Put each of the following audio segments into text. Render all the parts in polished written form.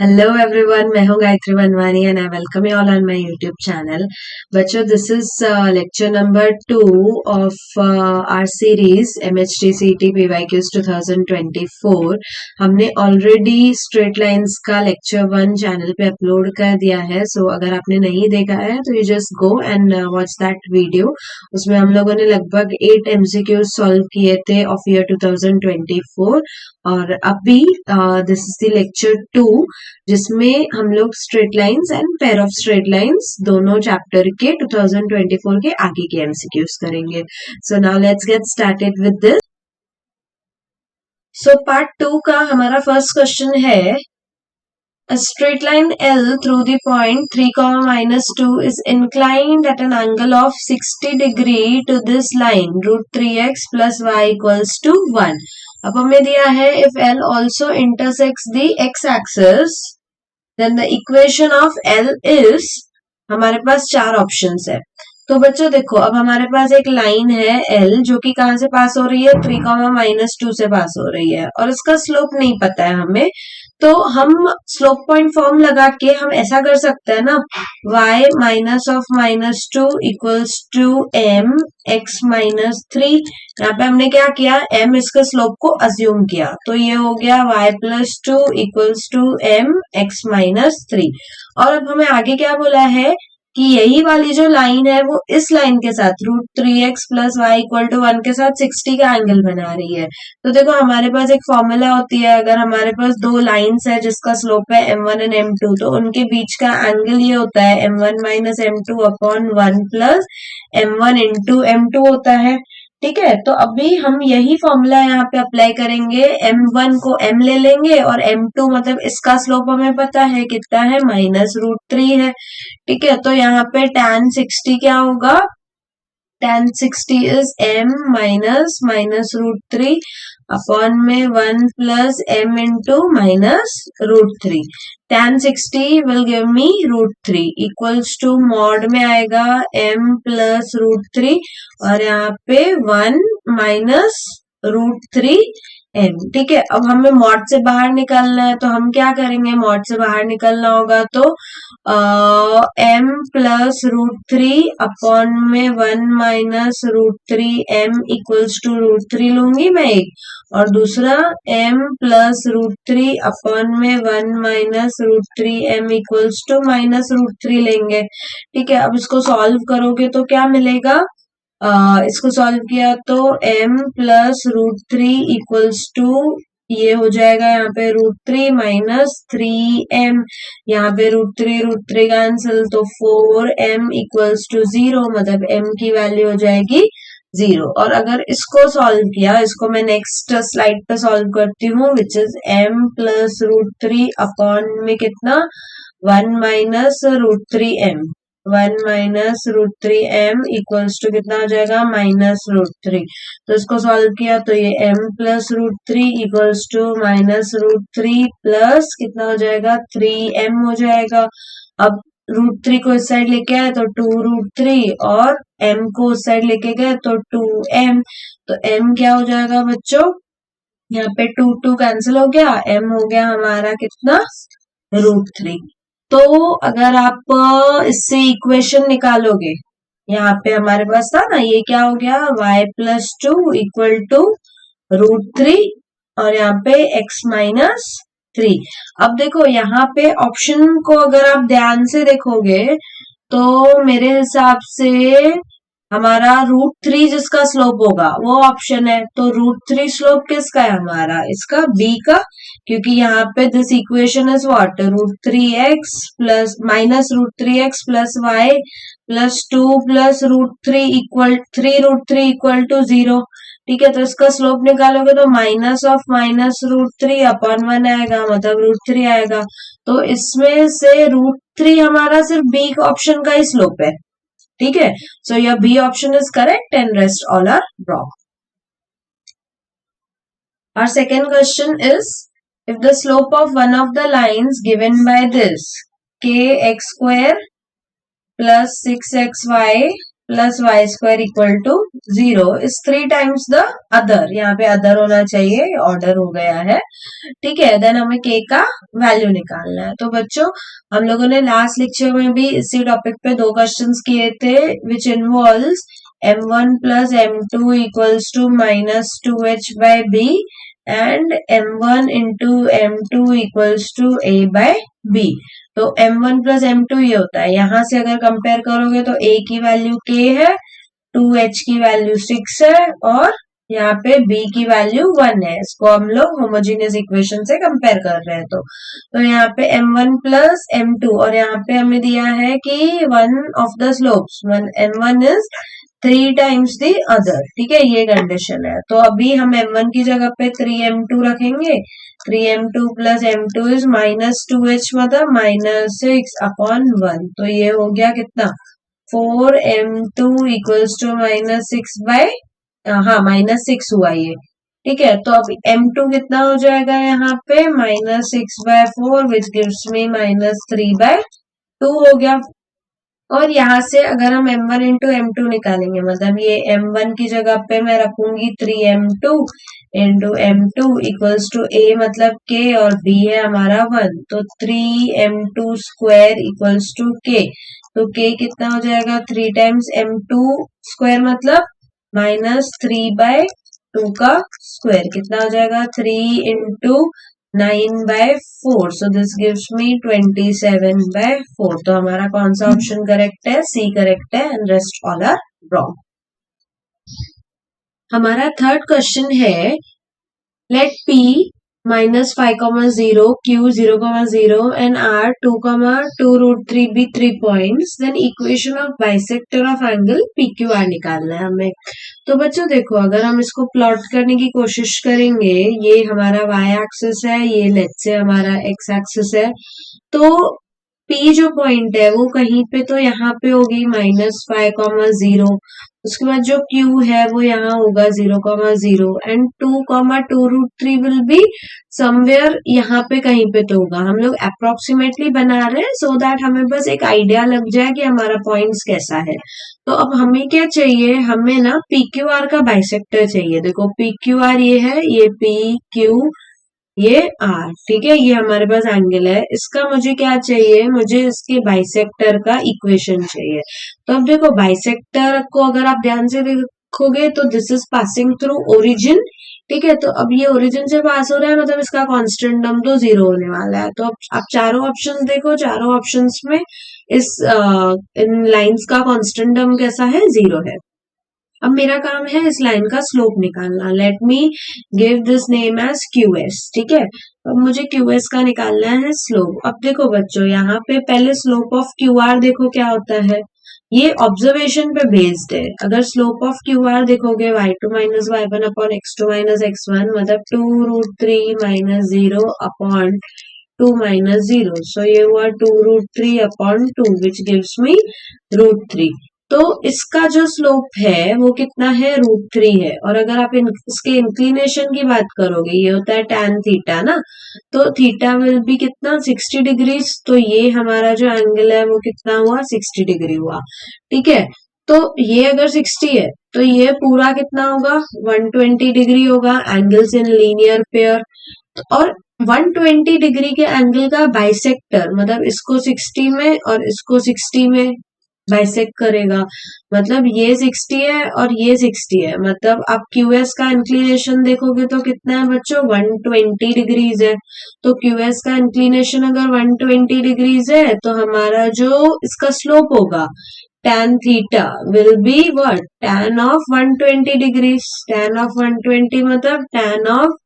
Hello everyone, मैं हूं Gayatri Vanwani and I welcome you all on my YouTube channel. बच्चों, this is lecture number 2 of our series MHTCET PYQs 2024। हमने already straight lines का lecture 1 channel पे upload कर दिया है, सो अगर आपने नहीं देखा है तो you just go and watch that video. उसमें हम लोगों ने लगभग 8 MCQs सॉल्व किए थे ऑफ ईयर 2024 और अभी दिस इज द लेक्चर 2 जिसमें हम लोग straight lines and pair of straight lines दोनों चैप्टर के 2024 के आगे के एमसीक्यूज करेंगे। So now let's get started with this. So part 2 का हमारा फर्स्ट क्वेश्चन है, a straight line L through the point 3, -2 is inclined at an angle of 60 degree to this line root 3x plus y equals to 1। अब हमें दिया है if L also intersects the x axis then the equation of L is, हमारे पास 4 options है। तो बच्चों देखो, अब हमारे पास एक लाइन है L जो कि कहां से पास हो रही है, 3, -2 से पास हो रही है और इसका स्लोप नहीं पता है हमें। तो हम स्लोप पॉइंट फॉर्म लगा के हम ऐसा कर सकते हैं ना, y -(-2) equals to m x -3। यहाँ पे हमने क्या किया, m इसके स्लोप को अज्यूम किया, तो ये हो गया y+2 equals to m x -3। और अब हमें आगे क्या बोला है कि यही वाली जो लाइन है वो इस लाइन के साथ √3x + y = 1 के साथ 60 का एंगल बना रही है। तो देखो, हमारे पास एक फॉर्मूला होती है, अगर हमारे पास दो लाइंस है जिसका स्लोप है m1 एंड m2, तो उनके बीच का एंगल ये होता है m1 - m2 upon 1 + m1 × m2 होता है। ठीक है, तो अभी हम यही फॉर्मूला यहाँ पे अप्लाई करेंगे। m1 को m ले लेंगे और m2 मतलब इसका स्लोप हमें पता है कितना है, -√3 है। ठीक है, तो यहाँ पे tan 60 क्या होगा, tan 60 is m -√3 अपॉन में 1 + m × -√3। tan 60 will give me √3 equals to mod में आएगा m + √3 और यहाँ पे 1 -√3 m। ठीक है, अब हमें मॉड से बाहर निकलना है, तो हम क्या करेंगे, मॉड से बाहर निकलना होगा तो m + √3 अपॉन में 1 -√3 m इक्वल्स टू √3 लूंगी मैं एक, और दूसरा m + √3 अपॉन में 1 -√3 m इक्वल्स टू -√3 लेंगे। ठीक है, अब इसको सॉल्व करोगे तो क्या मिलेगा, इसको सॉल्व किया तो m + √3 इक्वल्स टू, ये हो जाएगा यहाँ पे √3 - 3m, यहाँ पे √3 कैंसिल, तो 4m इक्वल्स टू 0, मतलब m की वैल्यू हो जाएगी 0। और अगर इसको सॉल्व किया, इसको मैं नेक्स्ट स्लाइड पे सॉल्व करती हूँ, विच इज m + √3 अपॉन में कितना, 1 -√3m, 1 -√3m इक्वल्स टू कितना हो जाएगा, -√3। तो इसको सॉल्व किया तो ये m + √3 इक्वल्स टू -√3 प्लस कितना हो जाएगा, 3m हो जाएगा। अब √3 को इस साइड लेके आए तो 2√3 और m को उस साइड लेके गए तो 2m, तो m क्या हो जाएगा बच्चों, यहाँ पे 2 कैंसिल हो गया, m हो गया हमारा कितना, √3। तो अगर आप इससे इक्वेशन निकालोगे, यहाँ पे हमारे पास था ना, ये क्या हो गया, y+2 इक्वल टू √3 और यहाँ पे x -3। अब देखो, यहाँ पे ऑप्शन को अगर आप ध्यान से देखोगे तो मेरे हिसाब से हमारा √3 जिसका स्लोप होगा वो ऑप्शन है, तो √3 स्लोप किसका है हमारा, इसका b का, क्योंकि यहाँ पे this equation is what, √3x plus -√3x + y + 2 + √3 equal 3√3 equal to 0। ठीक है, तो इसका स्लोप निकालोगे तो -√3 अपॉन 1 आएगा, मतलब √3 आएगा। तो इसमें से √3 हमारा सिर्फ बी ऑप्शन का ही स्लोप है। ठीक है, so your B option is correct and rest all are wrong. Our second question is, if the slope of one of the lines given by this kx² + 6xy plus y square equal to 0 is 3 times the other, यहाँ पे other होना चाहिए, order हो गया है, ठीक है। Then हमें के का वैल्यू निकालना है। तो बच्चों हम लोगों ने लास्ट लेक्चर में भी इसी टॉपिक पे 2 क्वेश्चंस किए थे, which involves m1 plus m2 equals to minus 2h by b and m1 into m2 equals to a by b। तो m1 प्लस m2 ये होता है, यहां से अगर कंपेयर करोगे तो a की वैल्यू k है, 2h की वैल्यू 6 है और यहाँ पे b की वैल्यू 1 है। इसको हम लोग होमोजेनियस इक्वेशन से कंपेयर कर रहे हैं। तो यहाँ पे m1 प्लस m2 और यहाँ पे हमें दिया है कि one of the slopes m1 is 3 times the other, ठीक है, ये कंडीशन है। तो अभी हम m1 की जगह पे 3m2 रखेंगे, 3m2 plus m2 is minus 2h मतलब माइनस 6 अपॉन 1। तो ये हो गया कितना, 4m2 equals to minus 6 by, हाँ माइनस 6 हुआ ये, ठीक है। तो अब m2 कितना हो जाएगा यहाँ पे minus 6 by 4 which gives me minus 3 by 2 हो गया। और यहाँ से अगर हम m1 इंटू m2 निकालेंगे, मतलब ये m1 की जगह पे मैं रखूंगी 3m2 into m2 equals to a मतलब k और b है हमारा 1, तो 3m2 square equals to k। तो k कितना हो जाएगा, 3 टाइम्स m2 स्क्वायर मतलब माइनस 3 बाय 2 का स्क्वायर, कितना हो जाएगा 3 into 9 by 4, so this gives me 27 by 4। तो हमारा कौन सा ऑप्शन करेक्ट है, सी करेक्ट है and rest all are wrong. हमारा थर्ड क्वेश्चन है, let p minus 5,0, q 0,0 and r 2,2 root 3 be 3 points, then equation of bisector of angle PQR निकालना है हमें। तो बच्चों देखो, अगर हम इसको प्लॉट करने की कोशिश करेंगे, ये हमारा y एक्सिस है, ये लेट्स से हमारा x एक्सिस है, तो P जो पॉइंट है वो कहीं पे तो यहाँ पे होगी -5,0, उसके बाद जो Q है वो यहाँ होगा 0,0 and 2,2 root 3 will be somewhere यहाँ पे कहीं पे तो होगा। हम लोग अप्रोक्सीमेटली बना रहे हैं सो दैट हमें बस एक आइडिया लग जाए कि हमारा पॉइंट्स कैसा है। तो अब हमें क्या चाहिए, हमें ना PQR का बाइसेक्टर चाहिए। देखो PQR ये है, ये PQ ये R, ठीक है, ये हमारे पास एंगल है, इसका मुझे क्या चाहिए, मुझे इसके बाइसेक्टर का इक्वेशन चाहिए। तो अब देखो बाइसेक्टर को अगर आप ध्यान से देखोगे तो this is passing through origin, ठीक है। तो अब ये ओरिजिन से पास हो रहा है मतलब इसका कांस्टेंट टर्म तो 0 होने वाला है। तो अब आप चारों ऑप्शंस देखो, चारों ऑप्शंस में इस इन लाइंस का कांस्टेंट टर्म कैसा है, 0 है। अब मेरा काम है इस लाइन का स्लोप निकालना। Let me give this name as QS, ठीक है। अब मुझे QS का निकालना है स्लोप। अब देखो बच्चों, यहाँ पे पहले स्लोप ऑफ QR देखो क्या होता है, ये ऑब्जर्वेशन पे बेस्ड है। अगर स्लोप ऑफ QR देखोगे y2 minus y1 upon x2 minus x1 मतलब 2 root 3 minus 0 upon 2 minus 0, so ये हुआ 2 root 3 upon 2 which gives me root 3। तो इसका जो स्लोप है वो कितना है, रूट 3 है। और अगर आप इसके इंक्लिनेशन की बात करोगे, ये होता है tan थीटा ना, तो थीटा विल बी कितना 60 डिग्रीज। तो ये हमारा जो एंगल है वो कितना हुआ, 60 डिग्री हुआ, ठीक है। तो ये अगर 60 है तो ये पूरा कितना होगा, 120 डिग्री होगा, एंगल्स इन लीनियर पेयर। और 120 डिग्री के एंगल का बाइसेक्टर मतलब इसको 60 में और इसको 60 में बाइसेक्ट करेगा, मतलब ये 60 है और ये 60 है, मतलब आप QS का इंक्लिनेशन देखोगे तो कितना है बच्चों, 120 डिग्रीज है। तो QS का इंक्लिनेशन अगर 120 डिग्रीज है तो हमारा जो इसका स्लोप होगा tan theta will be what, tan of 120 degrees. tan of 120 मतलब tan of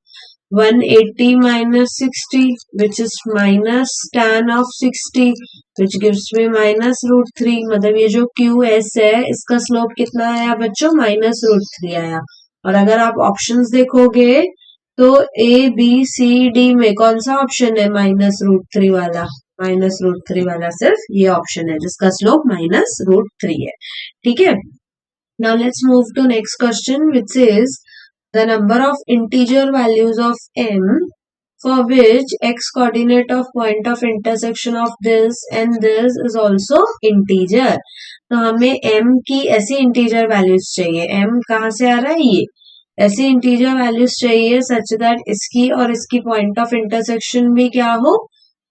180 minus 60 which is minus tan of 60 which gives me minus root 3, मतलब ये जो QS है इसका स्लोप कितना आया बच्चों, माइनस रूट 3 आया। और अगर आप ऑप्शंस देखोगे तो ABCD में कौन सा ऑप्शन है माइनस रूट 3 वाला, माइनस रूट 3 वाला सिर्फ ये ऑप्शन है जिसका स्लोप माइनस रूट 3 है, ठीक है। Now let's move to next question which is the number of integer values of m for which x coordinate of point of intersection of this and this is also integer। तो हमें m की ऐसी integer values चाहिए। m कहाँ से आ रहा है, ये ऐसी इंटीजर वैल्यूज चाहिए सच दैट इसकी और इसकी पॉइंट ऑफ इंटरसेक्शन भी क्या हो,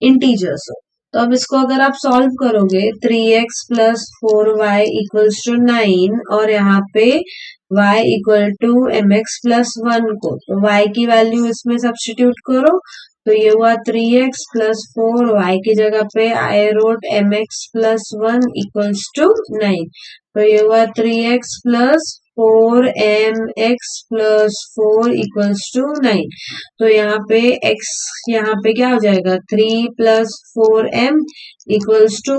इंटीजर्स हो। तो अब इसको अगर आप सॉल्व करोगे 3x plus 4y equals to 9 और यहाँ पे y equal to mx plus 1 को, तो y की वैल्यू इसमें सब्स्टिट्यूट करो, तो ये हुआ 3x प्लस 4y की जगह पे I wrote mx plus 1 equals to 9, तो ये हुआ 3x plus 4mx plus 4 equals to 9। तो यहाँ पे x यहाँ पे क्या हो जाएगा, 3 plus 4m equals to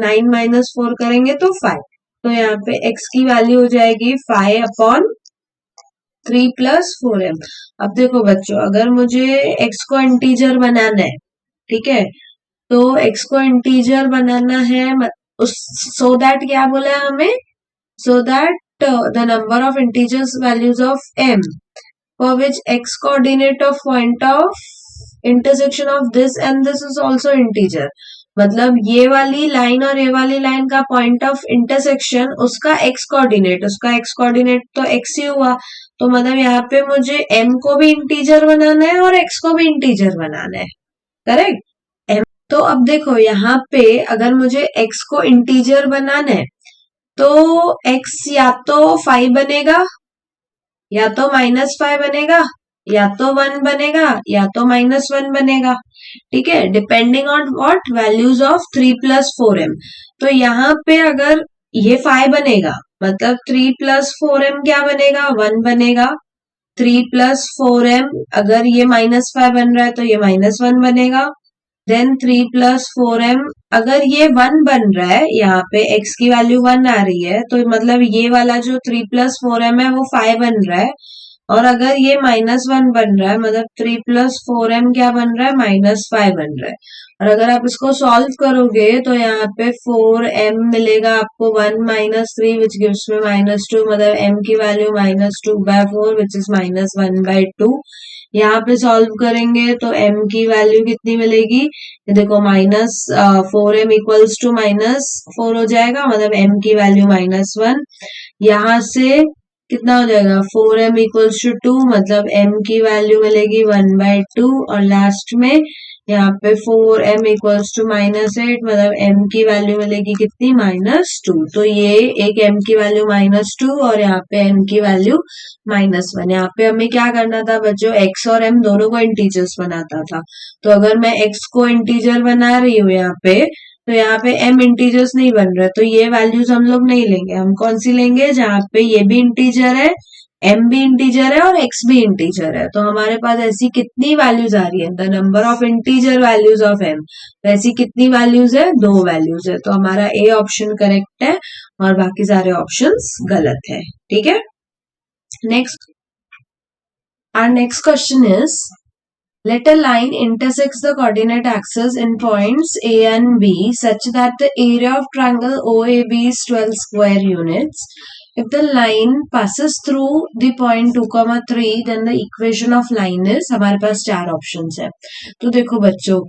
9 minus 4 करेंगे तो 5। तो यहाँ पे x की वैल्यू हो जाएगी 5 अपॉन 3 प्लस 4m। अब देखो बच्चों, अगर मुझे x को इंटीजर बनाना है, ठीक है, तो x को इंटीजर बनाना है उस सो दैट क्या बोला है हमें, so that the number of integers values of m for which x coordinate of point of intersection of this and this is also integer, मतलब ये वाली लाइन और ये वाली लाइन का पॉइंट ऑफ इंटरसेक्शन उसका x कोऑर्डिनेट तो x ही हुआ, तो मतलब यहाँ पे मुझे m को भी इंटीजर बनाना है और x को भी इंटीजर बनाना है, करेक्ट। तो अब देखो यहाँ पे अगर मुझे x को इंटीजर बनाना है तो x या तो 5 बनेगा, या तो -5 बनेगा, या तो 1 बनेगा, या तो -1 बनेगा, ठीक है, depending on what values of 3 plus 4m। तो यहाँ पे अगर ये 5 बनेगा मतलब 3 प्लस 4m क्या बनेगा, 1 बनेगा। 3 प्लस 4m अगर ये -5 बन रहा है तो ये -1 बनेगा। देन 3 प्लस 4m अगर ये 1 बन रहा है, यहाँ पे x की वैल्यू 1 आ रही है, तो मतलब ये वाला जो 3 प्लस 4m है वो 5 बन रहा है, और अगर ये -1 बन रहा है मतलब 3 प्लस 4m क्या बन रहा है, -5 बन रहा है। और अगर आप इसको सॉल्व करोगे तो यहाँ पे 4m मिलेगा आपको 1 माइनस 3 विच गिव्स में -2, मतलब m की वैल्यू -2/4 विच इज -1/2। यहाँ पे सॉल्व करेंगे तो m की वैल्यू कितनी मिलेगी, देखो -4m इक्वल्स टू -4 हो जाएगा, मतलब m की वैल्यू -1। यहाँ से कितना हो जाएगा, 4m इक्वल्स टू 2, मतलब m की वैल्यू मिलेगी 1/2, और लास्ट में यहाँ पे 4m इक्वल्स टू -8, मतलब m की वैल्यू मिलेगी कितनी, -2। तो ये एक m की वैल्यू -2 और यहाँ पे m की वैल्यू -1। यहाँ पे हमें क्या करना था बच्चों, x और m दोनों को इंटीजर्स बनाता था। तो अगर मैं x को इंटीजर बना रही हूँ यहाँ पे, तो यहाँ पे m इंटीजर्स नहीं बन रहे, तो ये वैल्यूज हम लोग नहीं लेंगे। हम कौन सी लेंगे, जहाँ पे ये भी इंटीजर है, m भी इंटीजर है और x भी इंटीजर है। तो हमारे पास ऐसी कितनी वैल्यूज आ रही है, the number of integer values of m। तो ऐसी कितनी वैल्यूज है, 2 वैल्यूज है। तो हमारा ए ऑप्शन करेक्ट है और बाकी सारे ऑप्शंस गलत है, ठीक है। Next, our next question is, let a line intersects the coordinate axis in points A and B such that the area of triangle OAB is 12 square units. If the line passes through the point 2, 3, then the equation of line is, हमारे पास 4 options है। तो देखो बच्चों,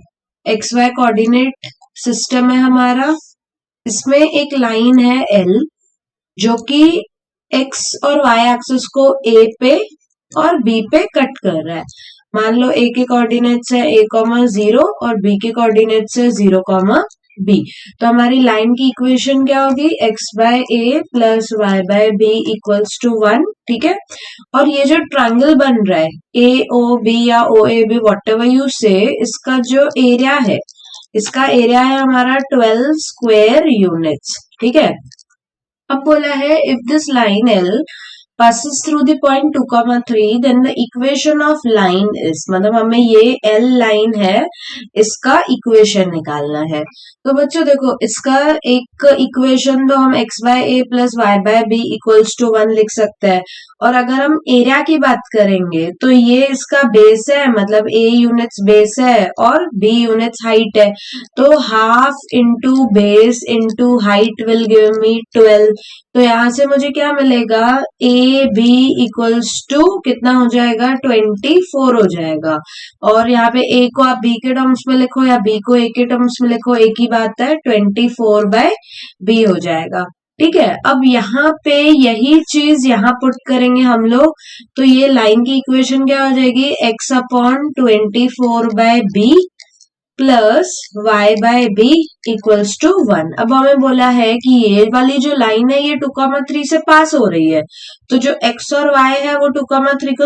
XY coordinate system है हमारा, इसमें एक line है L जो कि X और Y एक्सिस को A पे और B पे कट कर रहा है। मान लो A के कोऑर्डिनेट्स है a,0 और B के कोऑर्डिनेट्स है 0, B। तो हमारी लाइन की इक्वेशन क्या होगी, x/a plus y/b equals to 1, ठीक है। और ये जो ट्रायंगल बन रहा है AOB या OAB व्हाटएवर यू से, इसका जो एरिया है, इसका एरिया है हमारा 12 स्क्वायर यूनिट्स, ठीक है। अब बोला है if this line L passes through the point 2, 3 then the equation of line is, मतलब हमें ये L लाइन है इसका इक्वेशन निकालना है। तो बच्चों देखो, इसका एक इक्वेशन तो हम x/a plus y/b equals to 1 लिख सकते हैं, और अगर हम एरिया की बात करेंगे तो ये इसका बेस है, मतलब a यूनिट्स बेस है और b यूनिट्स हाइट है, तो half into base into height will give मी 12। तो यहाँ से मुझे क्या मिलेगा, ए बी इक्वल्स टू कितना हो जाएगा, 24 हो जाएगा। और यहाँ पे ए को आप बी के टर्म्स में लिखो या बी को ए के टर्म्स में लिखो, एक ही बात है, 24/b हो जाएगा। ठीक है, अब यहाँ पे यही चीज यहाँ पुट करेंगे हम लोग, तो ये लाइन की इक्वेशन क्या हो जाएगी, x/24/b plus y/b equals to 1। अब हमें बोला है कि ये वाली जो लाइन है ये 2,3 से पास हो रही है, तो जो x और y है वो 2,3 को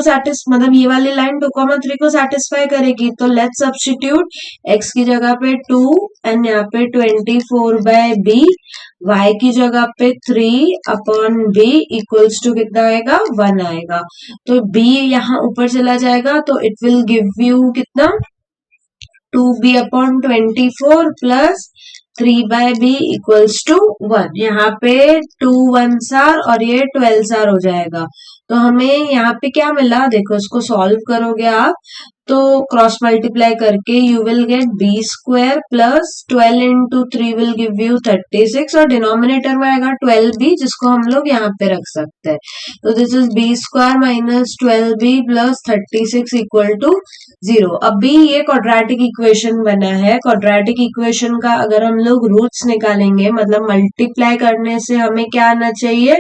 मतलब ये वाली लाइन 2,3 को सेटिस्फाई करेगी। तो लेट्स सब्स्टिट्यूट, x की जगह पे 2 एंड यहाँ पे 24/b, y की जगह पे 3/b इक्वल्स टू कितना आएगा, 1 आएगा। तो b यहाँ ऊपर चला जाएगा तो इट विल गिव यू कितना, 2b/24 plus 3/b equals to 1। यहाँ पे 2 1s और ये 12s हो जाएगा। तो हमें यहाँ पे क्या मिला, देखो इसको सॉल्व करोगे आप तो क्रॉस मल्टीप्लाई करके you will gate b² plus 12 into 3 will give you 36 और डिनोमिनेटर में आएगा 12b जिसको हम लोग यहाँ पे रख सकते हैं। तो this is b² minus 12b plus 36 equal to 0। अभी ये क्वाड्रेटिक इक्वेशन बना है। क्वाड्रेटिक इक्वेशन का अगर हम लोग रूट्स निकालेंगे, मतलब मल्टीप्लाई करने से हमें क्या आना चाहिए,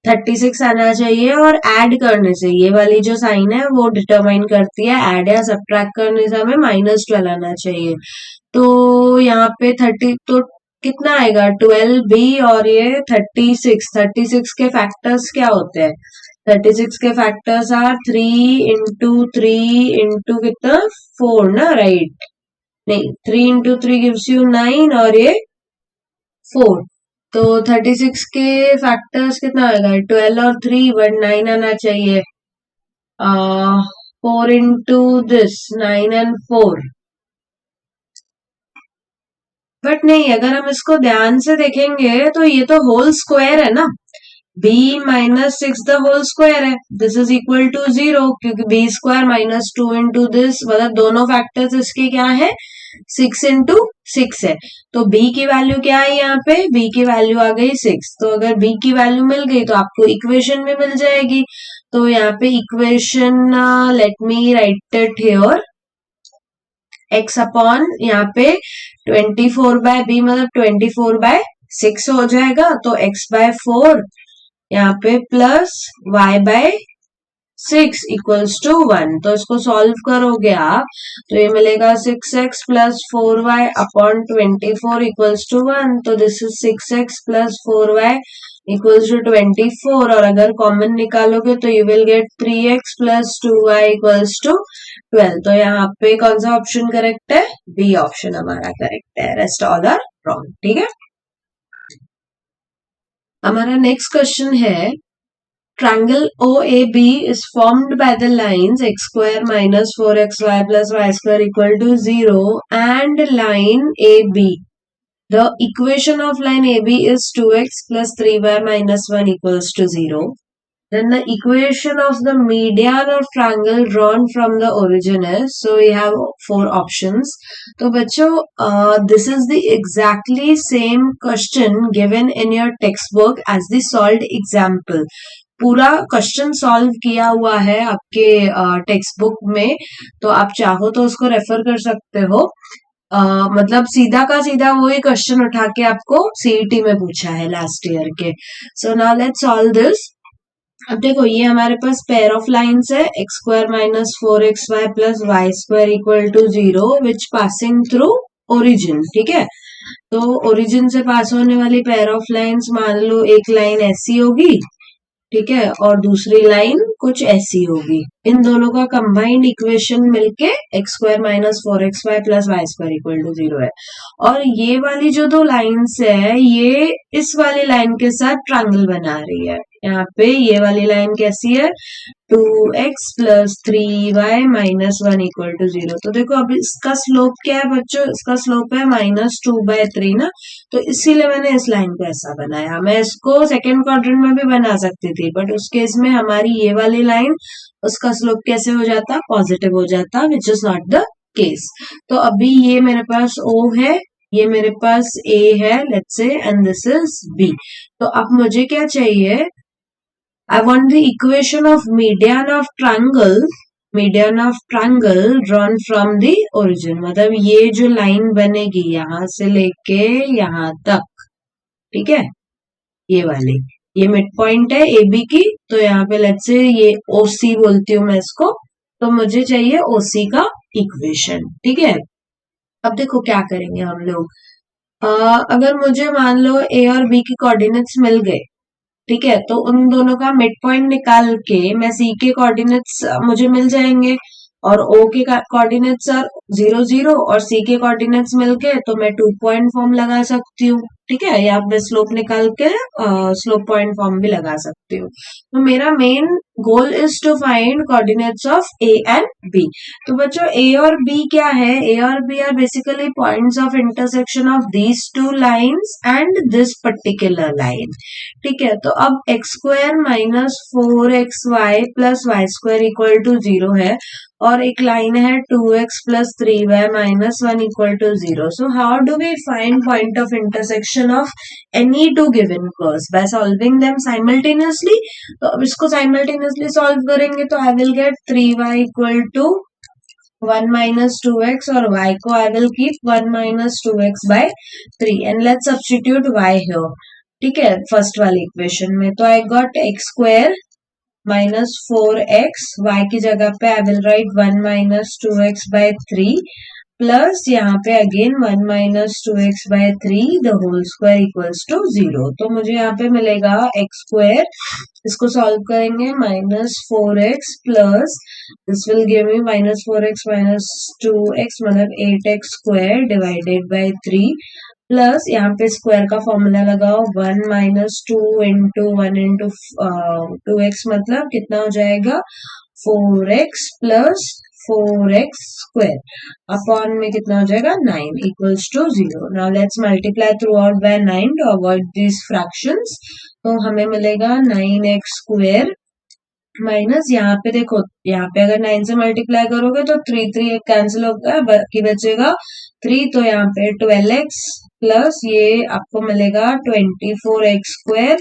36 आना चाहिए, और ऐड करने से ये वाली जो साइन है वो डिटरमाइन करती है ऐड या सब्ट्रैक्ट करने से हमें -12 आना चाहिए। तो यहाँ पे 30 तो कितना आएगा, 12b और ये 36 के फैक्टर्स क्या होते हैं, 36 के फैक्टर्स आर 3 इंटू 3 इंटू कितना 4 ना, राइट, नहीं 3 इंटू 3 गिव्स यू 9 और ये 4। तो 36 के फैक्टर्स कितना आएगा, 12 और 3 बट 9 आना चाहिए। 4 इंटू दिस 9 एंड 4, बट नहीं, अगर हम इसको ध्यान से देखेंगे तो ये तो होल स्क्वायर है ना, b minus 6 the whole square है, दिस इज इक्वल टू 0 क्योंकि b² माइनस 2 इंटू दिस, मतलब दोनों फैक्टर्स इसके क्या है, 6 इंटू 6 है। तो b की वैल्यू क्या है, यहाँ पे b की वैल्यू आ गई 6। तो अगर b की वैल्यू मिल गई तो आपको इक्वेशन भी मिल जाएगी। तो यहाँ पे equation, let me right it here, x upon यहाँ पे 24/b मतलब 24/6 हो जाएगा। तो x/4 यहाँ पे प्लस y/6 इक्वल्स टू 1। तो इसको सॉल्व करोगे आप तो ये मिलेगा 6x plus 4y upon 24 equals to 1। तो this is 6x plus 4y equals to 24 और अगर कॉमन निकालोगे तो you will get 3x plus 2y equals to 12। तो यहाँ पे कौन सा ऑप्शन करेक्ट है, बी ऑप्शन हमारा करेक्ट है, रेस्ट ऑल आर रॉन्ग। ठीक है, हमारा नेक्स्ट क्वेश्चन है, triangle OAB is formed by the lines x² minus 4xy plus y² equal to 0 and line AB. The equation of line AB is 2x plus 3y minus 1 equals to 0. Then the equation of the median of triangle drawn from the origin is, so we have 4 options. तो बच्चों, this is the exactly same question given in your textbook as the solved example. पूरा question solve किया हुआ है आपके text book में, तो आप चाहो तो उसको रेफर कर सकते हो। मतलब सीधा का सीधा वही क्वेश्चन उठा के आपको सीईटी में पूछा है लास्ट ईयर के। So now let's solve this. अब देखो ये हमारे पास पेयर ऑफ लाइंस है, x² minus 4xy plus y² equal to 0 which passing through origin. ठीक है, तो ओरिजिन से पास होने वाली पेयर ऑफ लाइंस, मान लो एक लाइन ऐसी होगी, ठीक है, और दूसरी लाइन कुछ ऐसी होगी। इन दोनों का कंबाइंड इक्वेशन मिलके x² minus 4xy plus y² equal to 0 है। और ये वाली जो दो लाइन्स है ये इस वाली लाइन के साथ ट्रायंगल बना रही है। यहाँ पे ये वाली लाइन कैसी है, 2x plus 3y minus 1 equal to 0। तो देखो अब इसका स्लोप क्या है बच्चों, इसका स्लोप है -2/3 ना, तो इसीलिए मैंने इस लाइन को ऐसा बनाया। मैं इसको सेकेंड क्वाड्रेंट में भी बना सकती थी, बट उस केस में हमारी ये वाली लाइन, उसका स्लोप कैसे हो जाता, पॉजिटिव हो जाता, which is not the case. तो अभी ये मेरे पास O है, ये मेरे पास A है let's say and this is B। तो अब मुझे क्या चाहिए, I want the equation of median of triangle drawn from the origin। मतलब ये जो लाइन बनेगी यहां से लेके यहां तक, ठीक है, ये वाली, ये मिड पॉइंट है ए बी की। तो यहाँ पे लेट्स से ये OC बोलती हूँ मैं इसको। तो मुझे चाहिए OC का इक्वेशन, ठीक है। अब देखो क्या करेंगे हम लोग, अगर मुझे मान लो A और B के कोऑर्डिनेट्स मिल गए, ठीक है, तो उन दोनों का मिड पॉइंट निकाल के मैं C के कोऑर्डिनेट्स मुझे मिल जाएंगे और O के कोऑर्डिनेट्स आर 0 0 और C के कोऑर्डिनेट्स मिल गए तो मैं 2 पॉइंट फॉर्म लगा सकती हूँ, ठीक है, या मैं स्लोप निकाल के स्लोप पॉइंट फॉर्म भी लगा सकती हूँ। तो मेरा main goal is to find coordinates of A and B। तो बच्चों A और B क्या है, A और B are basically points of intersection of these two lines and this particular line, ठीक है। तो अब x square minus 4xy plus y square equal to 0 है और एक लाइन है 2x plus 3y minus 1 equal to 0। So how do we find point of intersection of any two given curves? By solving them simultaneously. तो अब इसको simultaneously solve करेंगे तो I will get 3y equal to 1 minus 2x और y को I will keep 1 minus 2x by 3 and let's substitute y here, ठीक है, first वाली इक्वेशन में। तो I got x square minus 4x, y की जगह पे I will write 1 minus 2x by 3 plus यहाँ पे again 1 minus 2x by 3 the whole square equals to 0। तो मुझे यहाँ पे मिलेगा एक्स स्क्वायर, इसको सॉल्व करेंगे, minus 4x plus this will give me minus 4x minus 2x मतलब 8x square divided by 3 plus यहाँ पे स्क्वायर का फॉर्मूला लगाओ 1 माइनस 2 इंटू 1 इंटू 2x मतलब कितना हो जाएगा 4x plus 4x square upon में कितना हो जाएगा 9 equals to 0। Now let's multiply through out by 9 to avoid this fractions. तो हमें मिलेगा 9x स्क्वायर माइनस यहाँ पे देखो, यहाँ पे अगर 9 से मल्टीप्लाई करोगे तो 3 3 कैंसिल होगा, बाकी बचेगा 3। तो यहाँ पे 12x प्लस ये आपको मिलेगा 24x स्क्वायर,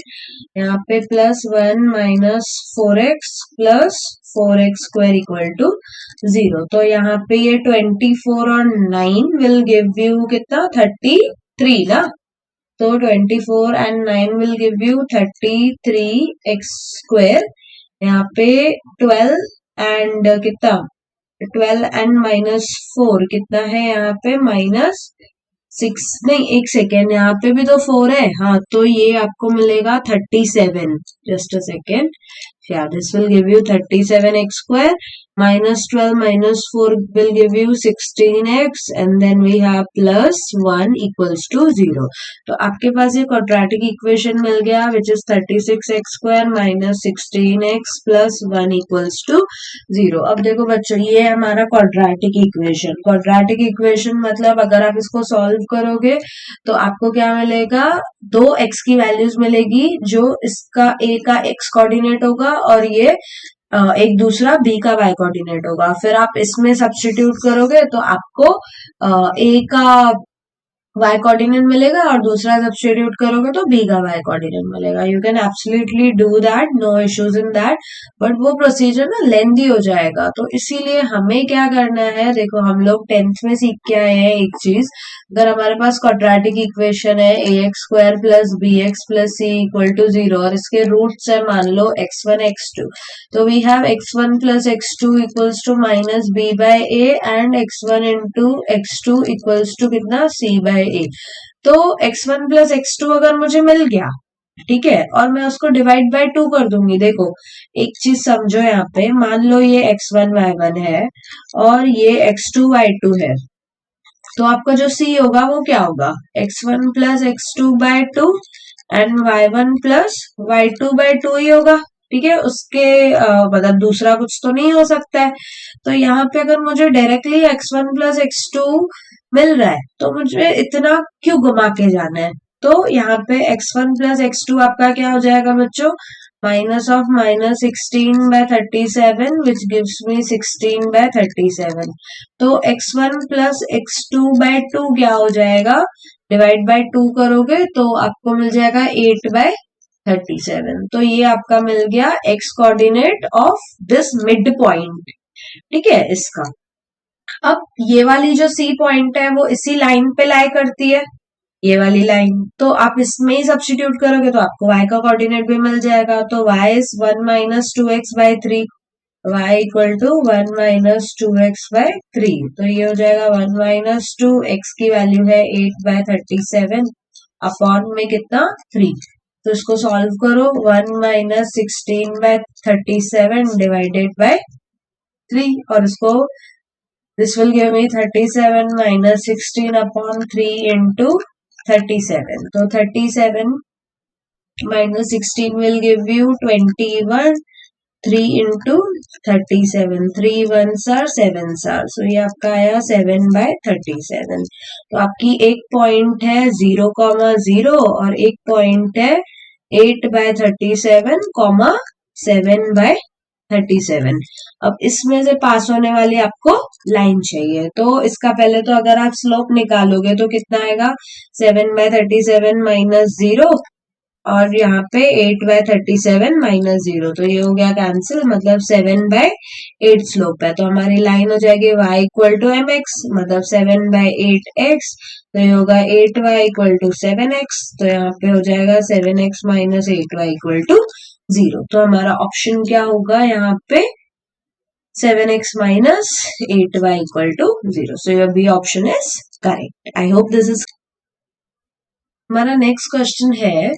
यहाँ पे plus 1 minus 4x plus 4x square equal to 0। तो यहाँ पे ये 24 और 9 विल गिव यू कितना 33 ना। तो 24 and 9 will give you 33x square. यहाँ पे 12 एंड कितना 12 एंड माइनस 4 कितना है यहाँ पे माइनस 6, नहीं एक सेकेंड, यहाँ पे भी तो 4 है, हाँ तो ये आपको मिलेगा 37। Just a second, yeah this will give you 37x square minus 12 minus 4 will give you 16x and then we have plus 1 equals to 0। तो आपके पास ये quadratic equation मिल गया which is 36x square minus 16x plus 1 equals to 0। अब देखो बच्चों ये है हमारा quadratic equation। quadratic equation मतलब अगर आप इसको solve करोगे तो आपको क्या मिलेगा, दो x की वैल्यूज मिलेगी जो इसका a का x कोऑर्डिनेट होगा और ये एक दूसरा b का y कोऑर्डिनेट होगा। फिर आप इसमें सब्स्टिट्यूट करोगे तो आपको a का y कोऑर्डिनेट मिलेगा और दूसरा सब्स्टिट्यूट करोगे तो b का y कोऑर्डिनेट मिलेगा। You can absolutely do that, no issues in that, but वो प्रोसीजर ना लेंदी हो जाएगा। तो इसीलिए हमें क्या करना है, देखो हम लोग 10th में सीख के आए हैं एक चीज, अगर हमारे पास क्वाड्रेटिक इक्वेशन है ax square plus bx plus c equal to 0 और इसके रूट्स है मान लो x1 x2, तो we have x1 plus x2 equals to minus b by a and x1 into x2 equals to कितना c बाय a। तो x1 plus x2 अगर मुझे मिल गया, ठीक है, और मैं उसको डिवाइड बाय 2 कर दूंगी। देखो एक चीज समझो यहाँ पे, मान लो ये x1 y1 है और ये x2 y2 है, तो आपका जो c होगा वो क्या होगा x1 plus x2 by 2 and y1 plus y2 by 2 ही होगा, ठीक है, उसके मतलब दूसरा कुछ तो नहीं हो सकता है। तो यहाँ पे अगर मुझे डायरेक्टली x1 प्लस x2 मिल रहा है तो मुझे इतना क्यों घुमा के जाना है। तो यहाँ पे x1 प्लस x2 आपका क्या हो जाएगा बच्चों minus of minus 16 by 37 which gives me 16 by 37. तो x1 plus x2 by 2 क्या हो जाएगा, डिवाइड बाय 2 करोगे तो आपको मिल जाएगा 8 by 37. तो ये आपका मिल गया x coordinate of this mid point, ठीक है इसका। अब ये वाली जो C पॉइंट है वो इसी लाइन पे लाई करती है, ये वाली लाइन, तो आप इसमें ही सब्स्टिट्यूट करोगे तो आपको y का कोऑर्डिनेट भी मिल जाएगा। तो y is 1 minus 2x by 3, y equal to 1 minus 2x by 3, तो ये हो जाएगा 1 minus 2, x की वैल्यू है 8 by 37 अपॉन में कितना 3, तो इसको सॉल्व करो 1 minus 16 by 37 डिवाइडेड बाय 3, और इसको this will give me 37 minus 16 upon 3 into 37. So 37 minus 16 will give you 21. 3 into 37. 3 ones are 7s are. So ये आपका आया 7 by 37. तो आपकी एक पॉइंट है 0,0 और एक पॉइंट है 8 by 37, 7 by 37. अब इसमें से पास होने वाली आपको लाइन चाहिए, तो इसका पहले तो अगर आप स्लोप निकालोगे तो कितना आएगा 7 by 37 minus 0 और यहाँ पे 8 by 37 minus 0, तो ये हो गया कैंसिल, मतलब 7 by 8 स्लोप है, तो हमारी लाइन हो जाएगी y इक्वल टू mx, मतलब 7 by 8x, तो ये होगा 8y इक्वल टू 7x, तो यहाँ पे हो जाएगा 7x minus 8y equal to 0, तो हमारा ऑप्शन क्या होगा यहाँ पे 7x minus 8y equal to 0. So your B option is correct. I hope this is. हमारा next question है,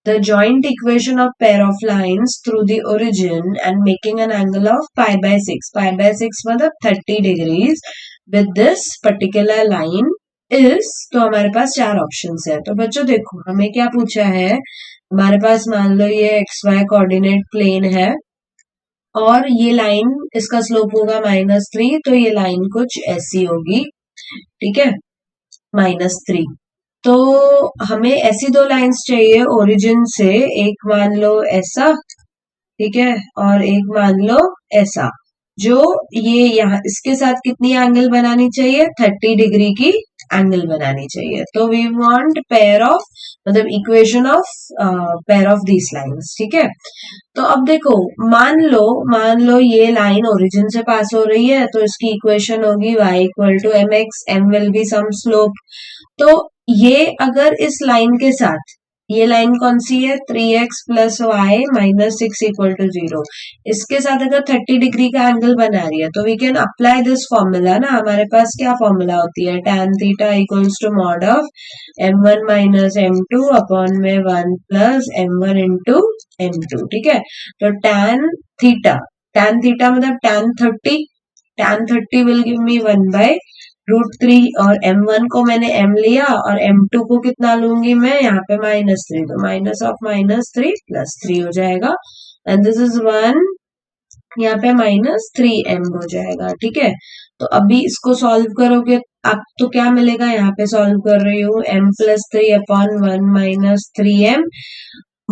the joint equation of pair of lines through the origin and making an angle of pi by 6. Pi by 6 मतलब 30 degrees with this particular line is, तो हमारे पास चार options है। तो बच्चों देखो हमें क्या पूछा है, हमारे पास मान लो ये xy कोऑर्डिनेट प्लेन है और ये लाइन इसका स्लोप होगा -3, तो ये लाइन कुछ ऐसी होगी, ठीक है, -3। तो हमें ऐसी दो लाइंस चाहिए ओरिजिन से, एक मान लो ऐसा, ठीक है, और एक मान लो ऐसा, जो ये यहाँ इसके साथ कितनी एंगल बनानी चाहिए, 30 डिग्री की एंगल बनानी चाहिए। तो वी वांट पेयर ऑफ, मतलब equation of pair of these lines, ठीक है। तो अब देखो मान लो ये लाइन ओरिजिन से पास हो रही है, तो इसकी इक्वेशन होगी y equal to mx, m will be some slope. तो ये अगर इस लाइन के साथ, ये लाइन कौन सी है 3x plus y minus 6 equal to 0, इसके साथ अगर 30 डिग्री का एंगल बना रही है तो we can apply this formula ना। हमारे पास क्या फॉर्मूला होती है, tan theta equals to mod of m1 minus m2 upon में 1 प्लस m1 इंटू m2, ठीक है। तो tan थीटा मतलब tan 30 will give me 1 by √3, और m1 को मैंने m लिया और m2 को कितना लूंगी मैं यहाँ पे -3, तो माइनस ऑफ -3 प्लस 3 हो जाएगा, एंड दिस इज 1, यहाँ पे -3m हो जाएगा, ठीक है। तो अभी इसको सॉल्व करोगे आप तो क्या मिलेगा, यहाँ पे सॉल्व कर रही हूँ m plus 3 upon 1 -3m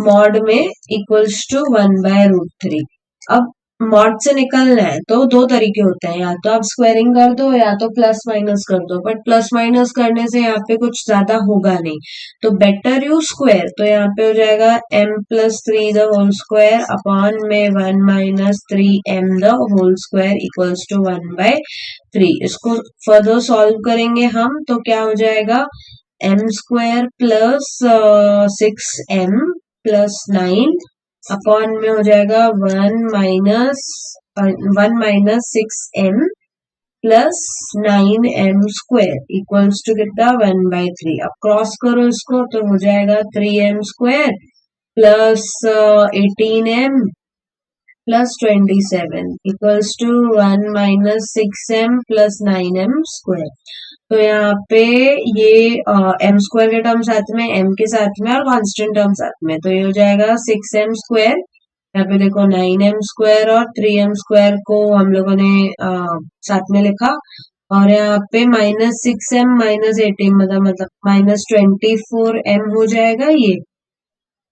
mod में इक्वल्स टू 1 बाय √3। अब मॉड से निकलना है तो दो तरीके होते हैं, या तो आप स्क्वायरिंग कर दो या तो प्लस माइनस कर दो, बट प्लस माइनस करने से यहाँ पे कुछ ज्यादा होगा नहीं, तो बेटर यू स्क्वायर। तो यहाँ पे हो जाएगा m plus 3 the whole square upon में 1 -3m the whole square equals to 1 by 3। इसको फर्दर सॉल्व करेंगे हम तो क्या हो जाएगा m square plus 6m plus 9 upon में हो जाएगा 1 minus 6m plus 9m square equals to कितना 1 बाय 3। अब क्रॉस करो इसको तो हो जाएगा 3m square plus 18m plus 27 equals to 1 minus 6m plus 9m square. तो यहाँ पे ये m स्क्वायर के टर्म साथ में, m के साथ में और कांस्टेंट टर्म साथ में, तो ये हो जाएगा 6m स्क्वायर, यहाँ पे देखो 9m स्क्वायर और 3m स्क्वायर को हम लोगों ने साथ में लिखा, और यहाँ पे -6m -18 मतलब -24m हो जाएगा ये,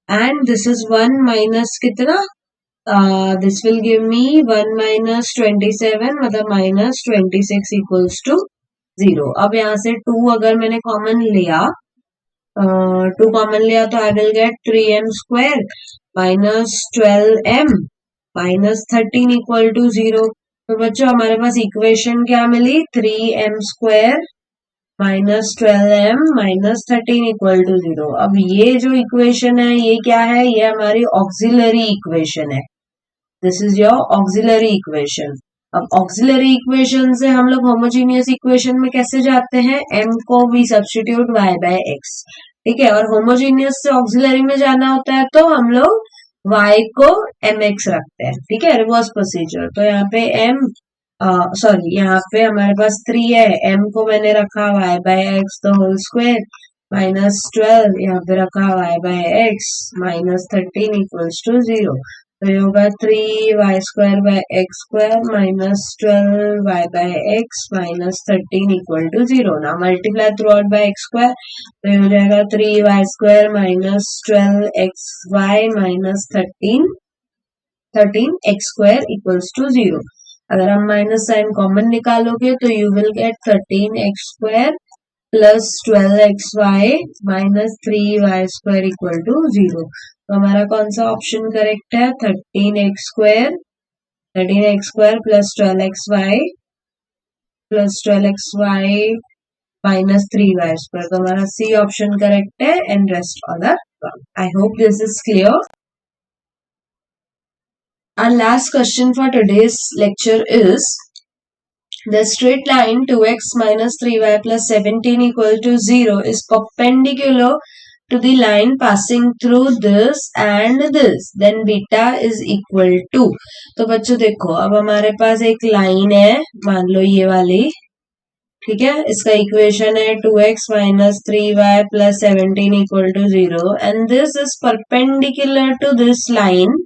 and this is 1 minus कितना, this will give me 1 minus 27 मतलब minus 26 equals to 0. अब यहाँ से 2 अगर मैंने कॉमन लिया, 2 कॉमन लिया तो I will get 3m square minus 12m minus 13 equal to 0. तो बच्चों हमारे पास इक्वेशन क्या मिली, 3m square minus 12m minus 13 equal to 0. अब ये जो इक्वेशन है ये क्या है, ये हमारी ऑक्सिलरी इक्वेशन है. This is your auxiliary equation. अब ऑक्सिलरी इक्वेशन से हम लोग होमोजीनियस इक्वेशन में कैसे जाते हैं, m को we substitute y by x. ठीक है, और होमोजीनियस से ऑक्सिलरी में जाना होता है तो हम लोग y को mx रखते हैं. ठीक है, रिवर्स प्रोसीजर. तो यहाँ पे m सॉरी यहाँ पे हमारे पास 3 है, m को मैंने रखा y by x the whole square minus 12, यहाँ पे रखा y by x minus 13 equals to 0. तो ये होगा 3y square by x square minus 12y by x minus 13 equal to 0. ना multiply through out by x square, तो ये हो जाएगा 3y स्क्वायर minus 12xy minus 13 x square equals to 0. अगर हम माइनस साइन कॉमन निकालोगे तो you will gate 13x square plus 12xy minus 3y square equal to 0. तो हमारा कौन सा ऑप्शन करेक्ट है, 13x square plus 12xy minus 3y square. तो हमारा सी ऑप्शन करेक्ट है and rest all are wrong. I hope this is clear. Our last question for today's lecture is, the straight line 2x minus 3y plus 17 equal to 0 is perpendicular to the line passing through this and this. Then beta is equal to. तो बच्चों देखो, अब हमारे पास एक line है, मान लो ये वाली. ठीक है, इसका इक्वेशन है 2x minus 3y plus 17 equal to 0 and this is perpendicular to this line.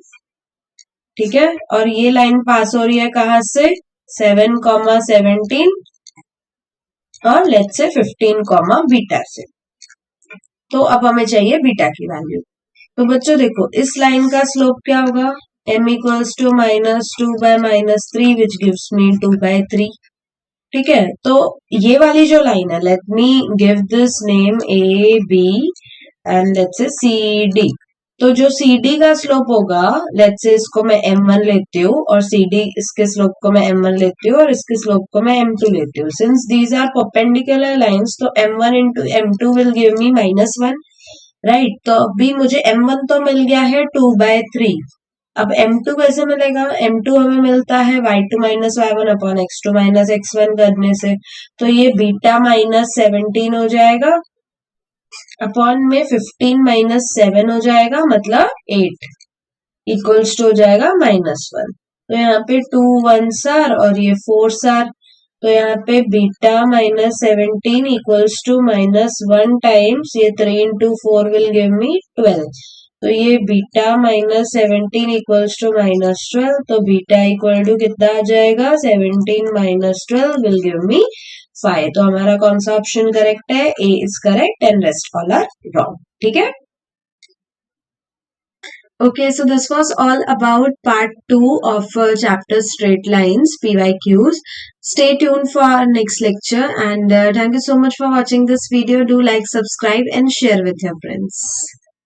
ठीक है, और ये लाइन पास हो रही है कहां से, 7,17 और लेट्स से 15, बीटा से. तो अब हमें चाहिए बीटा की वैल्यू. तो बच्चों देखो, इस लाइन का स्लोप क्या होगा, m equals to minus 2 by minus 3 which gives me 2 by 3. ठीक है, तो ये वाली जो लाइन है, let me give this name A B and let's say C D. तो जो CD का स्लोप होगा, लेट्स से इसको मैं M1 लेती हूँ और CD इसके स्लोप को मैं M1 लेती हूँ और इसके स्लोप को मैं M2 लेती हूँ. Since these are perpendicular lines, तो M1 into M2 will give me -1, right. तो अभी मुझे M1 तो मिल गया है 2 बाय 3. अब M2 कैसे मिलेगा, M2 हमें मिलता है y2 minus y1 upon x2 minus x1 करने से. तो ये बीटा माइनस 17 हो जाएगा अपॉन में 15 माइनस 7 हो जाएगा मतलब 8 इक्वल्स टू हो जाएगा -1. तो यहाँ पे 2 1s आर और ये 4s आर. तो यहाँ पे beta minus 17 equals to -1 times ये 3 इंटू 4 विल गिव मी 12. तो ये बीटा माइनस 17 इक्वल्स टू -12. तो बीटा इक्वल टू कितना आ जाएगा, 17 माइनस 12 विल गिव मी 5. तो हमारा कौन सा ऑप्शन करेक्ट है, A is correct and rest all are wrong. ठीक है. Okay, so this was all about part 2 of chapter straight lines PYQs. Stay tuned for our next lecture and thank you so much for watching this video. Do like, subscribe and share with your friends.